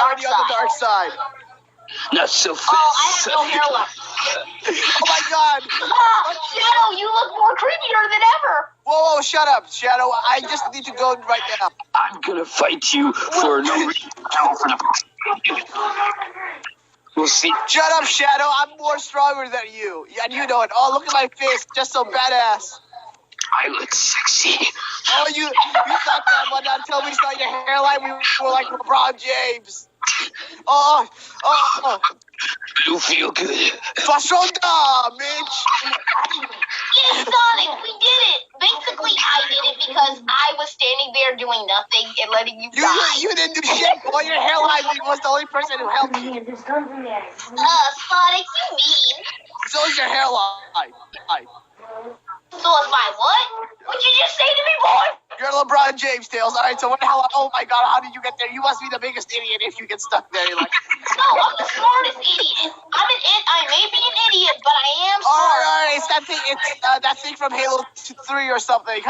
already on the dark side. Not so fast. Oh, I have no hair left. Oh my God! Shadow, you look more creepier than ever. Whoa, shut up, Shadow. I just need to go right now. I'm gonna fight you for no reason. We'll see. Shut up, Shadow. I'm more stronger than you. And you know it. Oh, look at my face. Just so badass. I look sexy. Oh, you thought that one until we saw your hairline. We were like LeBron James. Oh. You feel good. Pasonda, Mitch. Yay, Sonic, we did it. Basically, I did it because I was standing there doing nothing and letting you die. You didn't do shit. Well, your hairline was the only person who helped me. Sonic, you mean. So is your hairline. So is my what? What'd you just say to me, boy? You're LeBron James, Tails. All right, so what the hell? Oh my God, how did you get there? You must be the biggest idiot if you get stuck there. You're like, No, I'm the smartest idiot. I may be an idiot, but I am smart. all right, it's that thing. It's that thing from Halo 3 or something.